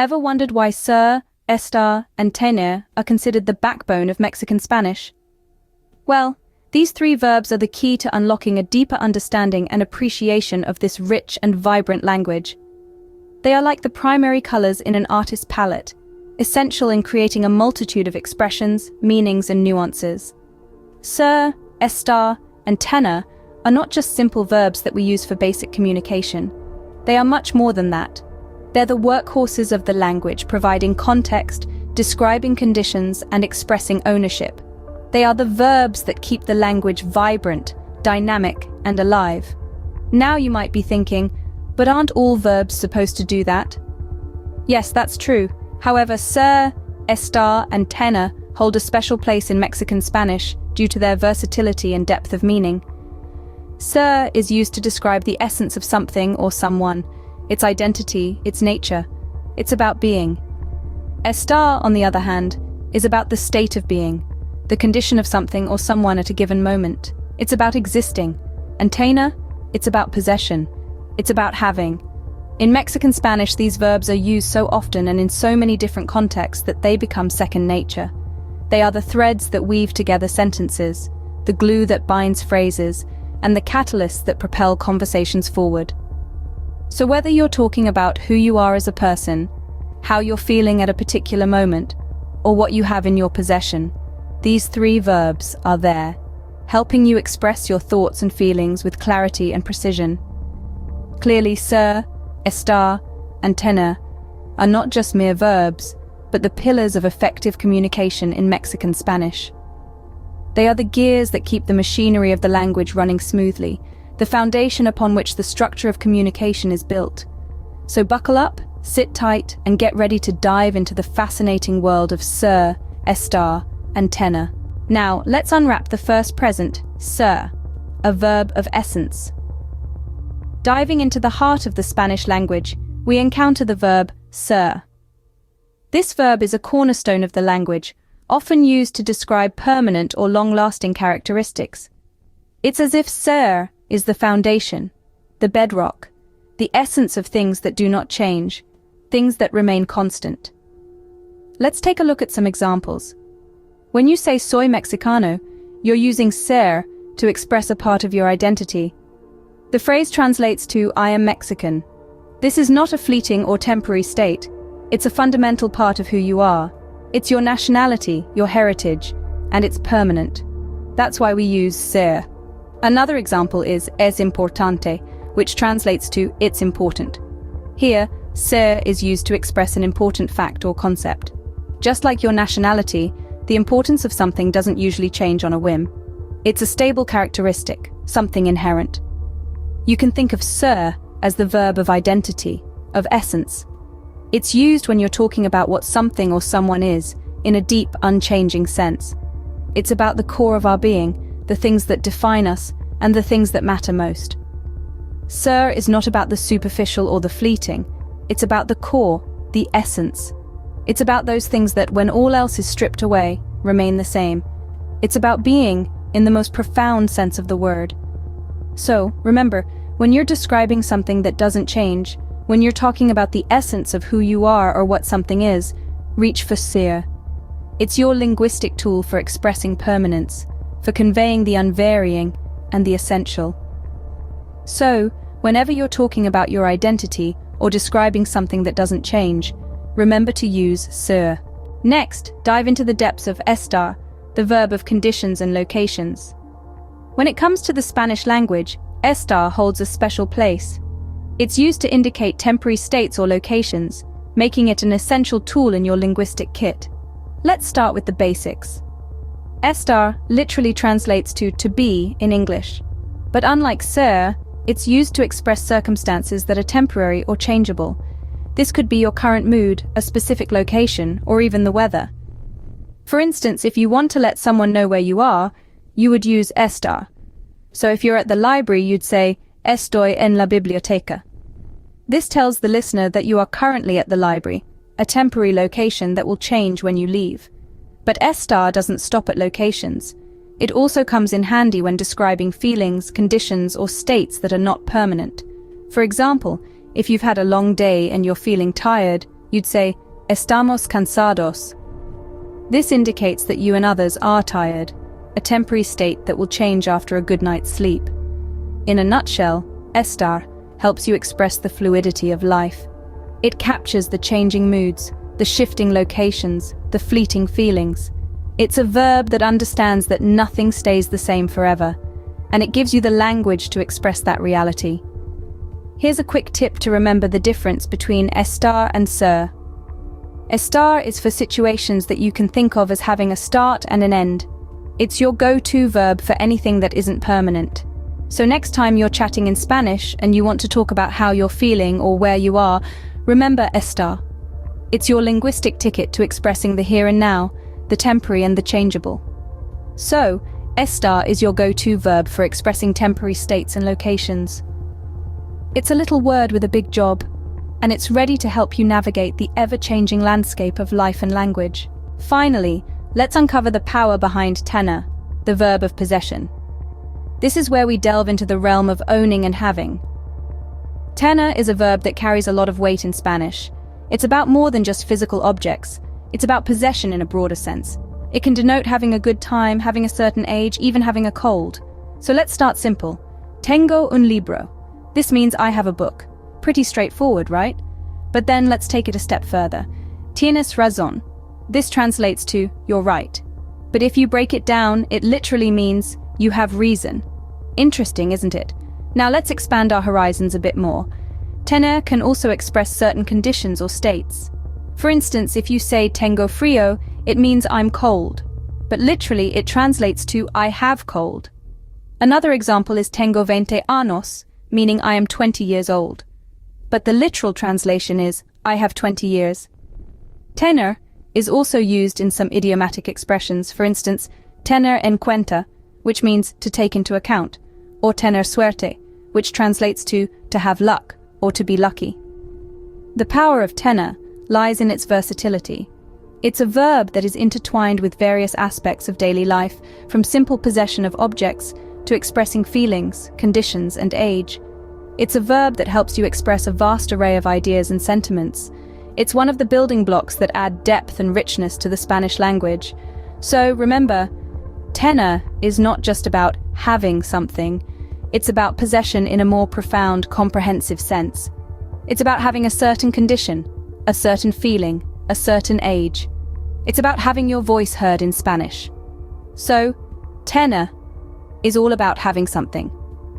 Ever wondered why ser, estar, and tener are considered the backbone of Mexican Spanish? Well, these three verbs are the key to unlocking a deeper understanding and appreciation of this rich and vibrant language. They are like the primary colors in an artist's palette, essential in creating a multitude of expressions, meanings, and nuances. Ser, estar, and tener are not just simple verbs that we use for basic communication. They are much more than that. They're the workhorses of the language, providing context, describing conditions, and expressing ownership. They are the verbs that keep the language vibrant, dynamic, and alive. Now you might be thinking, but aren't all verbs supposed to do that? Yes, that's true. However, ser, estar, and tener hold a special place in Mexican Spanish due to their versatility and depth of meaning. Ser is used to describe the essence of something or someone, its identity, its nature. It's about being. Estar, on the other hand, is about the state of being, the condition of something or someone at a given moment. It's about existing. And tener, it's about possession. It's about having. In Mexican Spanish, these verbs are used so often and in so many different contexts that they become second nature. They are the threads that weave together sentences, the glue that binds phrases, and the catalysts that propel conversations forward. So whether you're talking about who you are as a person, how you're feeling at a particular moment, or what you have in your possession, these three verbs are there, helping you express your thoughts and feelings with clarity and precision. Clearly, ser, estar, and tener are not just mere verbs, but the pillars of effective communication in Mexican Spanish. They are the gears that keep the machinery of the language running smoothly, the foundation upon which the structure of communication is built. So buckle up, sit tight, and get ready to dive into the fascinating world of ser, estar, and tener. Now, let's unwrap the first present, ser, a verb of essence. Diving into the heart of the Spanish language, we encounter the verb ser. This verb is a cornerstone of the language, often used to describe permanent or long-lasting characteristics. It's as if ser is the foundation, the bedrock, the essence of things that do not change, things that remain constant. Let's take a look at some examples. When you say soy mexicano, you're using ser to express a part of your identity. The phrase translates to I am Mexican. This is not a fleeting or temporary state. It's a fundamental part of who you are. It's your nationality, your heritage, and it's permanent. That's why we use ser. Another example is es importante, which translates to it's important. Here, ser is used to express an important fact or concept. Just like your nationality, the importance of something doesn't usually change on a whim. It's a stable characteristic, something inherent. You can think of ser as the verb of identity, of essence. It's used when you're talking about what something or someone is, in a deep, unchanging sense. It's about the core of our being, the things that define us, and the things that matter most. Ser is not about the superficial or the fleeting. It's about the core, the essence. It's about those things that, when all else is stripped away, remain the same. It's about being, in the most profound sense of the word. So, remember, when you're describing something that doesn't change, when you're talking about the essence of who you are or what something is, reach for ser. It's your linguistic tool for expressing permanence, for conveying the unvarying and the essential. So, whenever you're talking about your identity or describing something that doesn't change, remember to use ser. Next, dive into the depths of estar, the verb of conditions and locations. When it comes to the Spanish language, estar holds a special place. It's used to indicate temporary states or locations, making it an essential tool in your linguistic kit. Let's start with the basics. Estar literally translates to be in English, but unlike ser, it's used to express circumstances that are temporary or changeable. This could be your current mood, a specific location, or even the weather. For instance, if you want to let someone know where you are, you would use estar. So if you're at the library, you'd say, Estoy en la biblioteca. This tells the listener that you are currently at the library, a temporary location that will change when you leave. But estar doesn't stop at locations. It also comes in handy when describing feelings, conditions, or states that are not permanent. For example, if you've had a long day and you're feeling tired, you'd say, estamos cansados. This indicates that you and others are tired, a temporary state that will change after a good night's sleep. In a nutshell, estar helps you express the fluidity of life. It captures the changing moods, the shifting locations, the fleeting feelings. It's a verb that understands that nothing stays the same forever, and it gives you the language to express that reality. Here's a quick tip to remember the difference between estar and ser. Estar is for situations that you can think of as having a start and an end. It's your go-to verb for anything that isn't permanent. So next time you're chatting in Spanish and you want to talk about how you're feeling or where you are, remember estar. It's your linguistic ticket to expressing the here and now, the temporary and the changeable. So, estar is your go-to verb for expressing temporary states and locations. It's a little word with a big job, and it's ready to help you navigate the ever-changing landscape of life and language. Finally, let's uncover the power behind tener, the verb of possession. This is where we delve into the realm of owning and having. Tener is a verb that carries a lot of weight in Spanish. It's about more than just physical objects. It's about possession in a broader sense. It can denote having a good time, having a certain age, even having a cold. So let's start simple. Tengo un libro. This means I have a book. Pretty straightforward, right? But then let's take it a step further. Tienes razón. This translates to you're right. But if you break it down, it literally means you have reason. Interesting, isn't it? Now let's expand our horizons a bit more. Tener can also express certain conditions or states. For instance, if you say tengo frío, it means I'm cold. But literally, it translates to I have cold. Another example is tengo 20 años, meaning I am 20 years old. But the literal translation is I have 20 years. Tener is also used in some idiomatic expressions, for instance, tener en cuenta, which means to take into account, or tener suerte, which translates to have luck, or to be lucky. The power of tener lies in its versatility. It's a verb that is intertwined with various aspects of daily life, from simple possession of objects to expressing feelings, conditions, and age. It's a verb that helps you express a vast array of ideas and sentiments. It's one of the building blocks that add depth and richness to the Spanish language. So remember, tener is not just about having something. It's about possession in a more profound, comprehensive sense. It's about having a certain condition, a certain feeling, a certain age. It's about having your voice heard in Spanish. So, tener is all about having something,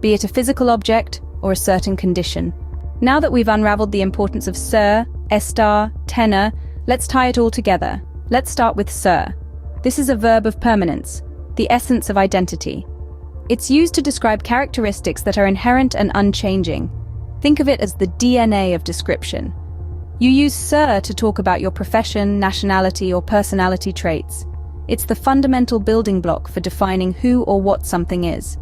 be it a physical object or a certain condition. Now that we've unraveled the importance of ser, estar, tener, let's tie it all together. Let's start with ser. This is a verb of permanence, the essence of identity. It's used to describe characteristics that are inherent and unchanging. Think of it as the DNA of description. You use ser to talk about your profession, nationality, or personality traits. It's the fundamental building block for defining who or what something is.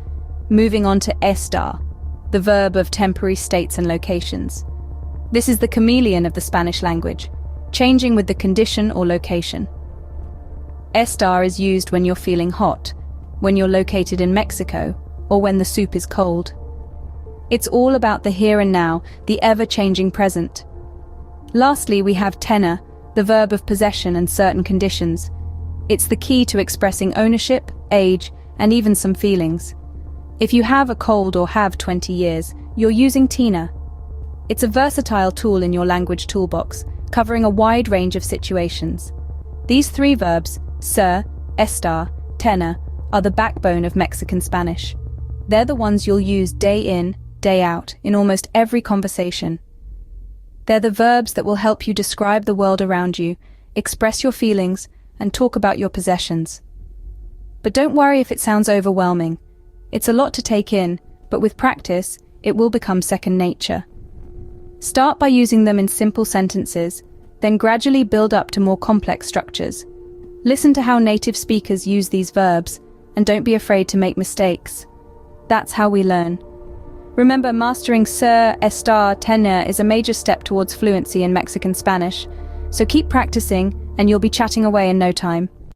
Moving on to estar, the verb of temporary states and locations. This is the chameleon of the Spanish language, changing with the condition or location. Estar is used when you're feeling hot, when you're located in Mexico, or when the soup is cold. It's all about the here and now, the ever-changing present. Lastly, we have tener, the verb of possession and certain conditions. It's the key to expressing ownership, age, and even some feelings. If you have a cold or have 20 years, you're using tener. It's a versatile tool in your language toolbox, covering a wide range of situations. These three verbs, ser, estar, tener, are the backbone of Mexican Spanish. They're the ones you'll use day in, day out, in almost every conversation. They're the verbs that will help you describe the world around you, express your feelings, and talk about your possessions. But don't worry if it sounds overwhelming. It's a lot to take in, but with practice, it will become second nature. Start by using them in simple sentences, then gradually build up to more complex structures. Listen to how native speakers use these verbs, and don't be afraid to make mistakes. That's how we learn. Remember, mastering ser, estar, tener is a major step towards fluency in Mexican Spanish, so keep practicing and you'll be chatting away in no time.